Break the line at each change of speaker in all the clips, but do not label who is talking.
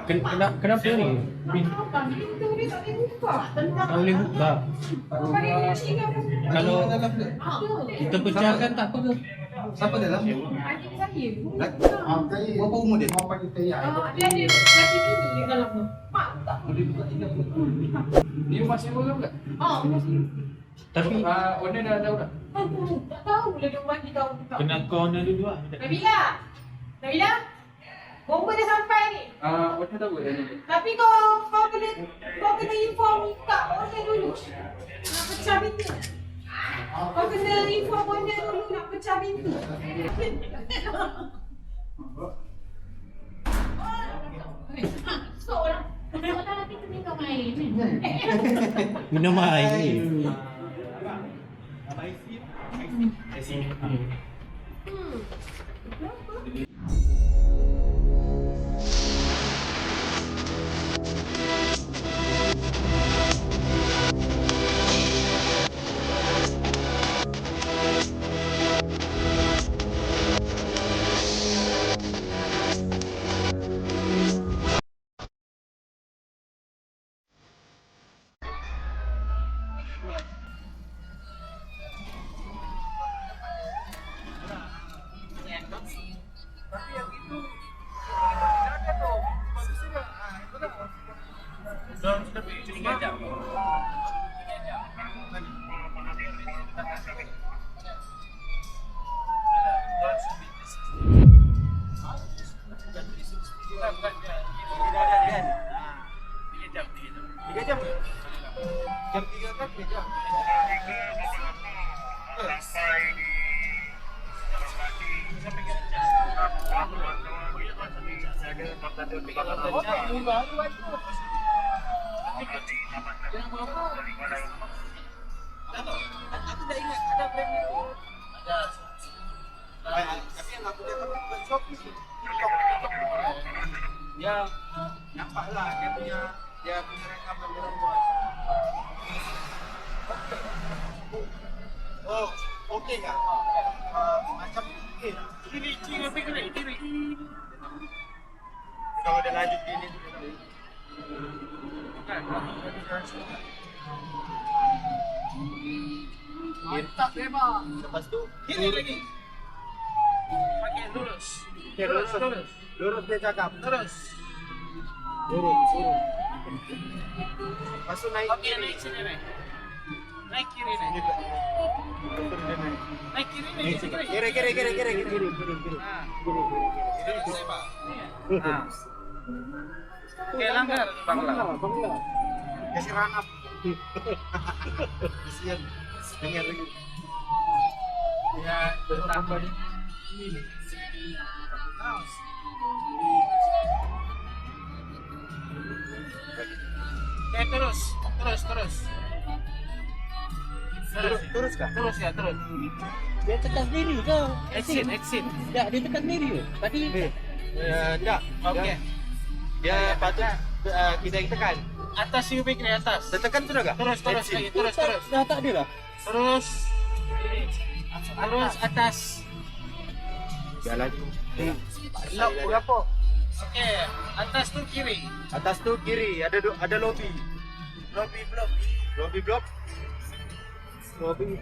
Kenapa ni?
Pintu ni tak boleh buka.
Tak boleh buka. Kalau kita pecahkan tak apa ke?
Siapa dalam?
Adik saya.
Berapa umur dia?
Dia ada lagi bini kat dalam tu. Mak tak.
Dia masih boleh tak?
Masih.
Tapi
Owner dah tahu tak?
Tak tahu bila dia bagi tahu buka.
kena corner dulu lah.
Nabila. Nabila. Bomba dah sampai ni.
Owner tahu tak?
Tapi kau kena inform Kak owner dulu. Nak pecah pintu. Kau kena inform owner dulu nak pecah pintu. Seorang nanti tu minum air ni.
Minum air ni.
Jam 3 kan 3 jam. Aku dah ingat ada brand itu. Tapi yang aku lihat bukan Shopee tu. Dia nampaklah dia punya rekaman dia orang buat. Oh, okey tak? Macam okey tak?
Kiri apa kiri?
Kalau dia lanjut gini tu
Mantap memang.
lepas tu kiri lagi.
Pakai lurus.
Okay, lurus dia cakap.
Terus.
Lurus. Lepas tu naik
Okey, naik sini naik. Naik kiri
Ini
naik.
pula. Lepas tu dia naik.
Naik kiri naik kiri.
Kiri.
Terus apa? Okey, langgar bangla.
Kasih ranap. Kesian. Dengar lagi.
Ya, bertambah ni. Okey, terus.
Terus kah?
Terus ya, terus.
Dia tekan sendiri ke?
Exit.
Tak, dia tekan sendiri ke? Tadi
Tak.
Okey.
Dia patut kita yang tekan.
Atas ubik ni atas.
Dah tekan sudah kah?
Terus lagi, terus.
dah tak ada lah.
Terus atas.
Dah laju.
Lock berapa? Okey, atas tu kiri.
Atas tu kiri ada lobby.
Lobby blok.
Lobby block.
Lobby.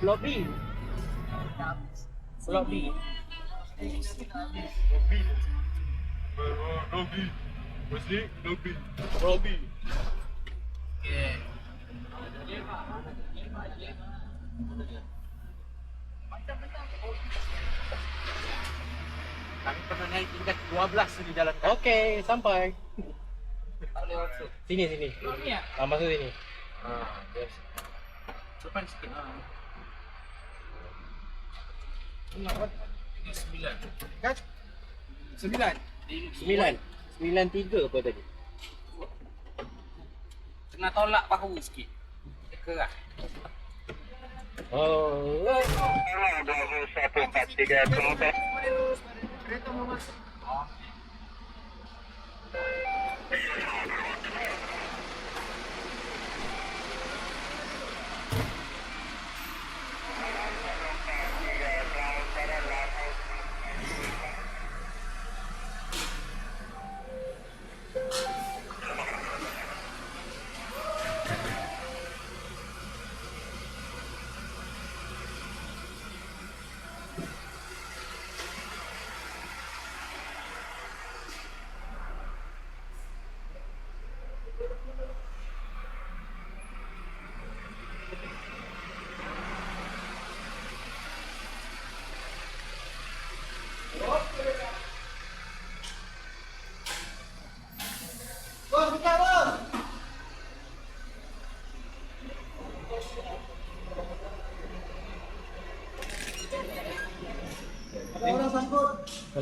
Lobby.
Lobby. Mesti lobby. Lobby.
Okey.
Kami pernah naik tingkat 12 di jalan.
Okey, sampai.
Tak boleh masuk.
Sini.
Ni ya.
Masuk sini.
Yes.
Depan sikit.
Ini
9.
Kan? 9.
93 apa tadi?
Kena tolak bahu sikit. Kerah.
Oh.
2143 Kemudian kereta mau masuk.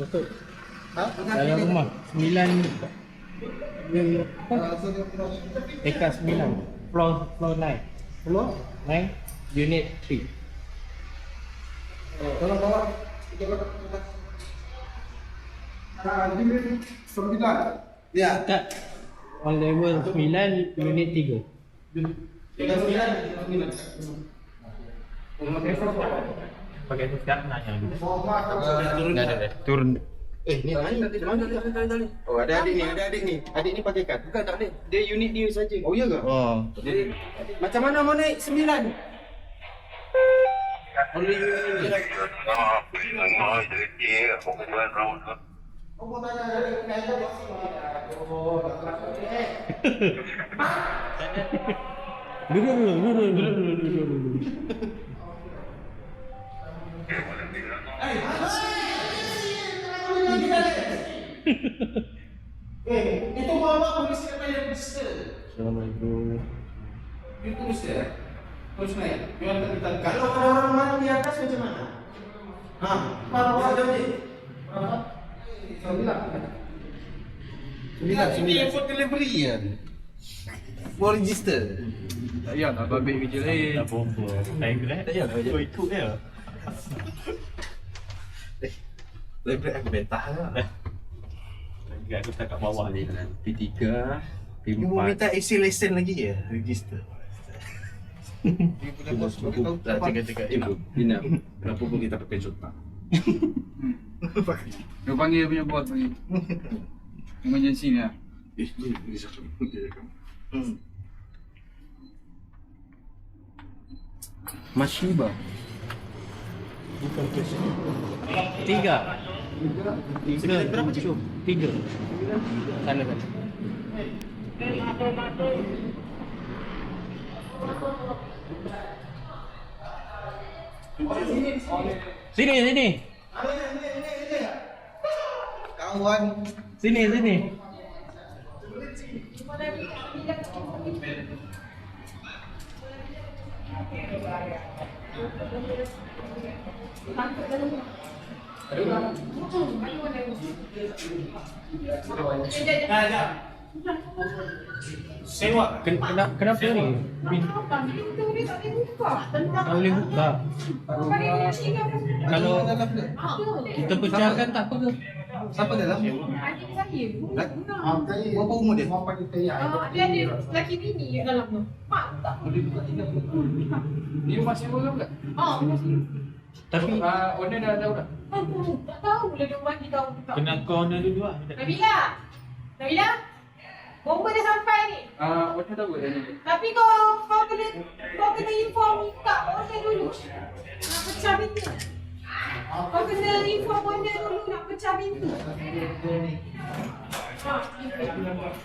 Untuk
Ha?
dalam rumah 9 Eka 9 floor 9
Hello?
9 unit 3.
Tolong bawa. Unit 9. Ya.
Kat on level 9 unit 3.
Pakai tu sekarang nanya gitu.
Turun. Ni mana tadi? Oh, ada adik ni. Adik ni pakai kad. Bukan tak boleh. Dia unit dia saja. Oh, ya ke? Oh. Jadi macam mana mau naik 9? Only unit. Oh, tanya adik naik apa? Oh,
Duduk.
Itu bawa polisi apa yang register?
Assalamualaikum.
Itu mesti ya? Terus naik. Kalau ada orang mati di atas macam mana? Berapa jadi? Berapa? 9. Ini for delivery ya? For register?
Tak payah nak babik kerja lain.
Tak apa. Saya kena. Tak payah kerja. Ikut dia.
Delivery aku bentah lah.
Aku tak kat bawah ni.
P3, P4. Ibu minta isi lesen lagi ya? Register. Tak cakap-cakap ibu. Bina, kenapa pun kita pakai cotak?
Dia panggil punya bos panggil. Emergency ni lah.
Ini satu. Mashiba.
Bukan question. 3. Berapa cik? 3. Sana. Sini.
Kawan.
Sini.
Sewa.
Kenapa ni?
Pintu ni tak boleh buka. Tentang
Tak boleh buka. Kalau kita pecahkan tak apa ke?
Siapa dalam?
adik saya.
Berapa umur dia?
Dia ada lelaki bini kat dalam tu. Mak tak boleh buka 30.
Ni rumah sewa ke bukan?
Masih.
Tapi
Owner dah tahu dah.
Tak tahu bila dia bagi tahu buka.
Kena corner dulu lah.
Nabila. Bomba dah sampai ni.
Owner tahu dah ni.
Tapi kau kena inform kat owner dulu. Nak pecah pintu. Kau kena inform owner dulu nak pecah pintu.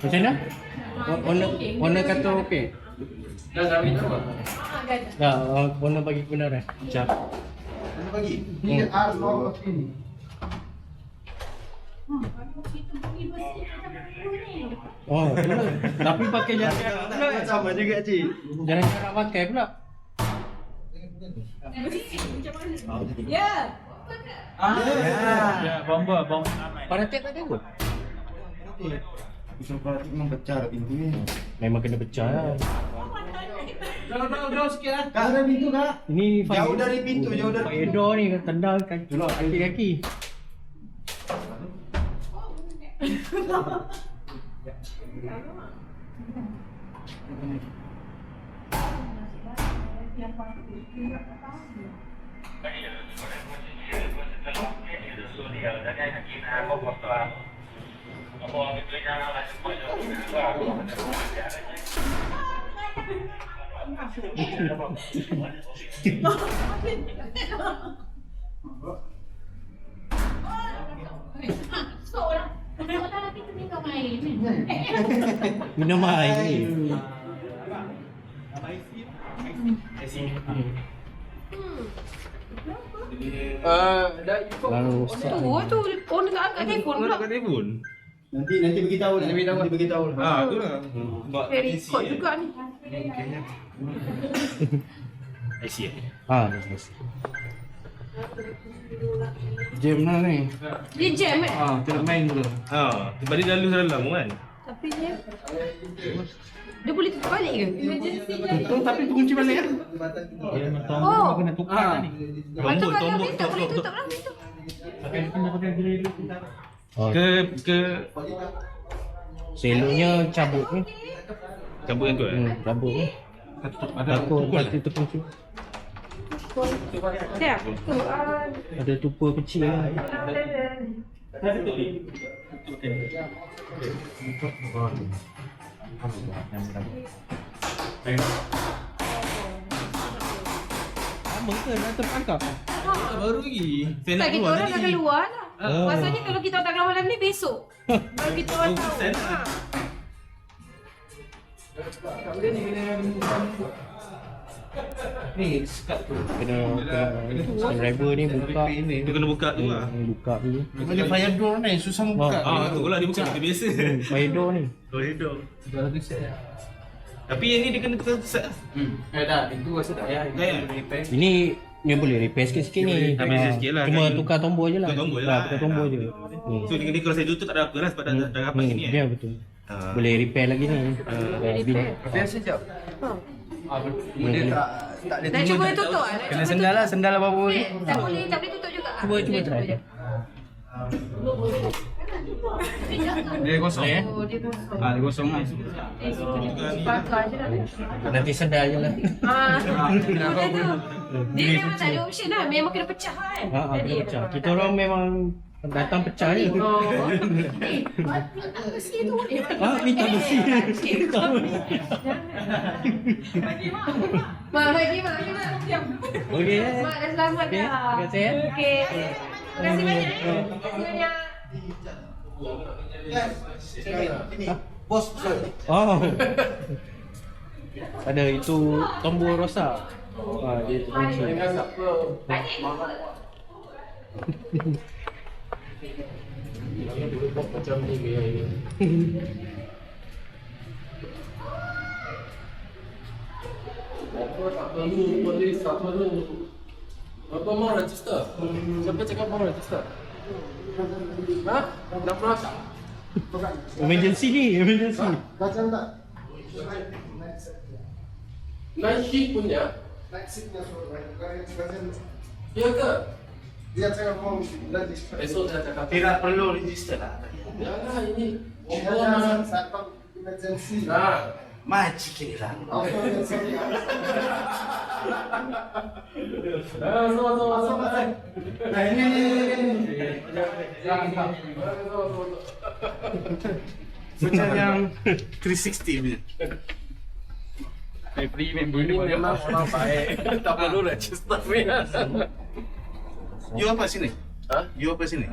macam mana? Owner kata okey.
Dah kahwin tahu tak?
Dah.
Dah, owner bagi kebenaran. Macam
Mana bagi?
Ni oh, betul. Tapi pakai jarak pula.
Sama juga cik.
Jangan cara pakai pula.
Ya.
Ya, bomba ramai.
Pada tak ada kot.
Bisa berarti memang pecah pintu ni.
Memang kena pecah lah.
Jauh sikit lah. Kak ada pintu kak.
Ini
Jauh dari pintu, jauh dari
fire door ni tendang kaki-kaki. Minum air.
Dah info.
Lalu rosak.
Tu owner tak angkat telefon pula.
telefon.
Nanti beritahu lah. Nanti beritahu lah.
Itulah.
Record juga ni.
IC.
Ah, bagus.
Jam mana ni?
Dia jam eh?
Tidak main dulu.
Sebab dia lalu dalam kan.
Tapi dia boleh tutup balik ke?
Tutup tapi kunci balik kan?
Dia memang
Oh.
tombol kena tukar tadi.
Patut kalau
tombol,
pintu boleh
tombol.
tutup lah pintu.
Pakai grill kita.
Ke
Seloknya cabut ni.
cabut yang tu
Cabut ni. Takut mati terkunci.
Dah.
Ada tupa kecil lah. Lama ke nak tertangkap?
baru lagi. Saya
Tak,
nak
kita
keluar
orang dah
tadi.
keluar lah. Maksudnya kalau kita tak keluar malam ni besok. Baru kita orang tahu.
bukan.
Ha.
Ni sekat tu. Kena driver ni buka.
Dia kena buka tu lah.
Buka dulu.
Mana fire door ni susah buka.
Tu lah dia buka dia biasa.
Fire door ni.
Koridor. Tapi yang ni dia kena tukar set.
Dah, itu rasa tak payah.
Ini dia boleh repair sikit-sikit ni.
Tak repair sikit lah,
Cuma
kan.
tukar tombol je lah.
Tukar tombol je
Ha,
lah.
tukar tombol je.
So dia kalau saya tutup tak ada apa lah sebab dah rapat sini
Ya betul. Boleh repair lagi ni.
Repair sekejap. Dia tak ada
Nak cuba tutup ah.
Kena sendal lah, sendal apa-apa.
Tak boleh tutup juga.
Cuba try.
Dia kosong eh?
Oh, dia kosong.
Dia kosong lah.
Bakar je lah.
Nanti sendal je lah.
Benda tu. Dia memang tak ada option lah. Memang kena pecah kan.
Kena pecah. Kita orang memang datang pecah je.
Oh. Besi tu boleh.
Minta besi.
Mak, bagi mak.
Okey.
Mak dah selamat
Okey,
dah.
terima kasih, eh.
Okey. Terima kasih banyak. Terima kasih banyak.
Bos,
Oh. Ada itu tombol rosak. Dia terkunci.
macam ni gaya ini. Apa tak perlu polis, tak perlu. Apa mau register? Siapa cakap mau register? Ha? Nak merasa?
Emergency ni, emergency.
Macam tak? Night shift punya? Ya ke?
Dia cakap mau register.
Esok saya cakap.
Tidak perlu register lah.
Jangan ini.
Jangan satpam emergency.
Nah.
Macik lah.
Apa emergency?
Sama.
Nah ini.
Macam yang 360 punya.
Ini memang orang baik. Tak perlu register ni.
You apa sini?
Ha?
You apa sini?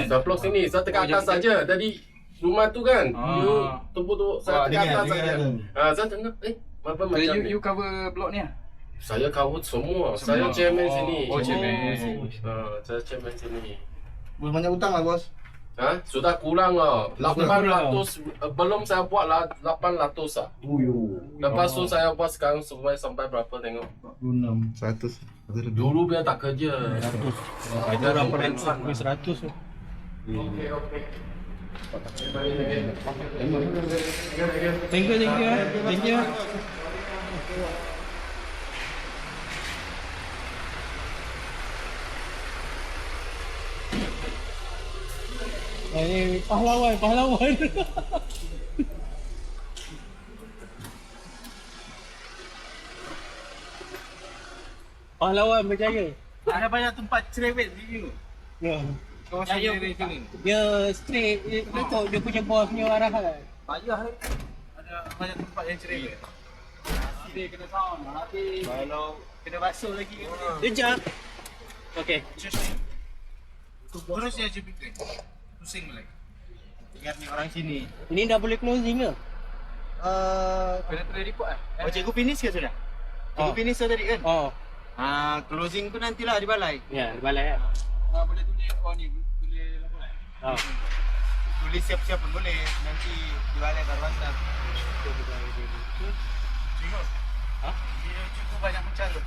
Dah vlog sini, saya tekan atas saja. Tadi rumah tu kan, you tumpuk saya tekan atas saja. Saya tengok, apa macam ni?
You cover blok ni ah?
Saya cover semua. Saya chairman sini.
Oh, chairman.
Saya chairman sini.
Belum banyak utang lah bos.
Sudah kurang lah. 800 belum saya buat 800 lah. Lepas tu saya buat sekarang sampai berapa tengok.
100.
Dulu biar tak kerja.
Itu orang pensiun 100 tu. Thank you, thank you. Thank you. Ini pahlawan, pahlawan. Pahlawan berjaya.
Ada banyak tempat cerewet di sini.
Ya.
Kawasan cerewet sini.
Dia straight, ikut dia punya bos punya arahan.
Payah ni. Ada banyak tempat yang cerewet. Dia kena sound. Nanti kalau kena basuh lagi.
Kejap. Okey.
Terus dia jepit. Pusing lagi. Ingat ni orang sini.
Ini dah boleh closing ke?
Kena report ah. Oh, cikgu finish ke sudah? Cikgu finish dah tadi kan?
Oh.
Closing tu nantilah di balai.
Ya, di balai ya.
Boleh tulis ni, boleh laporan. Tulis siap-siap pun boleh. Nanti di balai baru hantar. Tengok. Dia cukup banyak macam tu.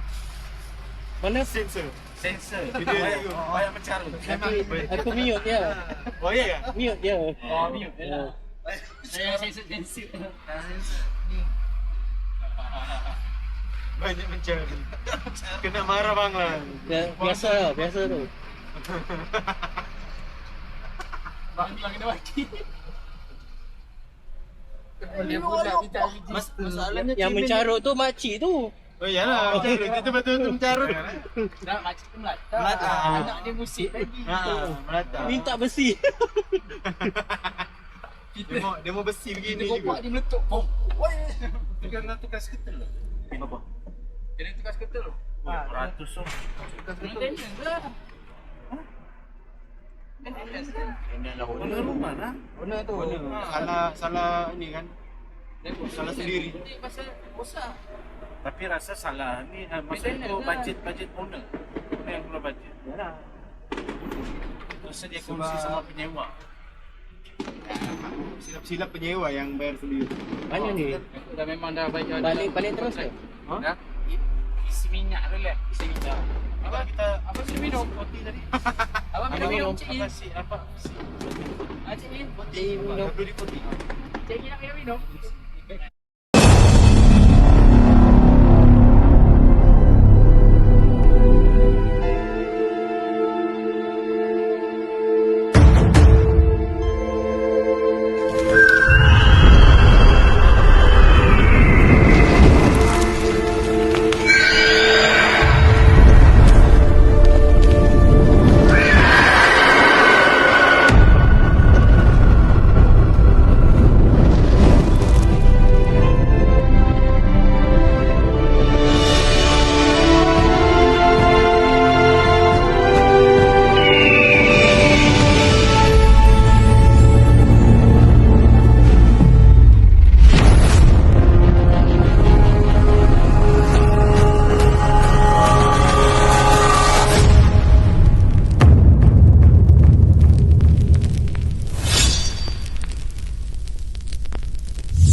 Mana?
Sensor.
Sensor.
Video dia.
Banyak mencara.
Aku mute dia.
Oh iya ke?
Mute dia.
Oh, mute je lah. Saya sensor sensor.
Banyak mencari. Kena marah bang lah.
Biasa lah, biasa tu.
Bang kena bagi.
Masalahnya
Yang mencarut tu makcik tu.
Oh iyalah, mencarut. Itu betul-betul mencarut.
Dah macam tu melata.
Melata.
Anak dia musik lagi.
Melata.
Minta besi.
Dia mau besi begini
Dia
juga.
kopak dia meletup. Bom. Woi. Dia kena tukar skuter lah.
Apa?
Kena tukar skuter tu. Beratus tu. Tukar skuter. Owner rumah lah.
Owner tu. Salah ini kan. Salah sendiri.
Pasal bosan. Tapi rasa salah ni masa itu budget owner. Owner yang keluar budget.
Yalah.
Terus dia kongsi sama penyewa.
Silap-silap penyewa yang bayar sendiri.
Banyak ni.
Dah memang dah bayar.
Balik terus ke?
Dah. Isi minyak dulu lah. Isi minyak. Apa sih minum? Roti tadi. Apa minum? Apa sih? Apa sih? Cik minum.
Minum.
Cik nak minum.